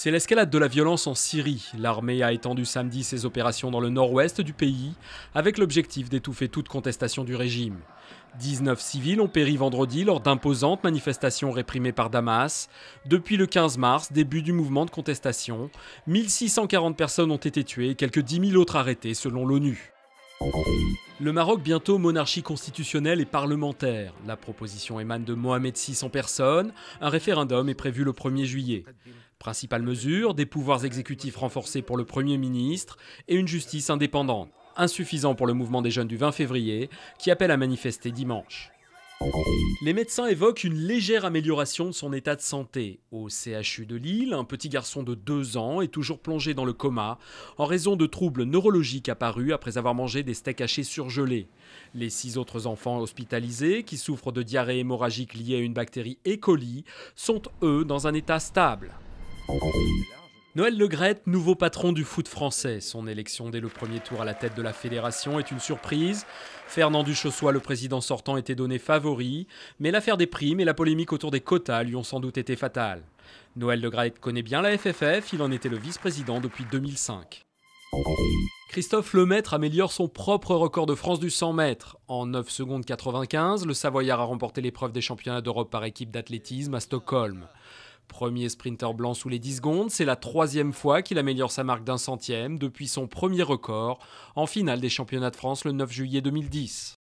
C'est l'escalade de la violence en Syrie. L'armée a étendu samedi ses opérations dans le nord-ouest du pays, avec l'objectif d'étouffer toute contestation du régime. 19 civils ont péri vendredi lors d'imposantes manifestations réprimées par Damas. Depuis le 15 mars, début du mouvement de contestation, 1640 personnes ont été tuées et quelques 10 000 autres arrêtées selon l'ONU. Le Maroc, bientôt monarchie constitutionnelle et parlementaire. La proposition émane de Mohamed VI en personne. Un référendum est prévu le 1er juillet. Principale mesure, des pouvoirs exécutifs renforcés pour le Premier ministre et une justice indépendante. Insuffisant pour le mouvement des jeunes du 20 février qui appelle à manifester dimanche. Les médecins évoquent une légère amélioration de son état de santé. Au CHU de Lille, un petit garçon de 2 ans est toujours plongé dans le coma en raison de troubles neurologiques apparus après avoir mangé des steaks hachés surgelés. Les 6 autres enfants hospitalisés, qui souffrent de diarrhée hémorragique liée à une bactérie E. coli, sont eux dans un état stable. Noël Le Graët, nouveau patron du foot français. Son élection dès le premier tour à la tête de la fédération est une surprise. Fernand Duchossois, le président sortant, était donné favori, mais l'affaire des primes et la polémique autour des quotas lui ont sans doute été fatales. Noël Le Graët connaît bien la FFF, il en était le vice-président depuis 2005. Christophe Lemaître améliore son propre record de France du 100 mètres. En 9 secondes 95, le Savoyard a remporté l'épreuve des championnats d'Europe par équipe d'athlétisme à Stockholm. Premier sprinter blanc sous les 10 secondes, c'est la 3e fois qu'il améliore sa marque d'1 centième depuis son premier record en finale des championnats de France le 9 juillet 2010.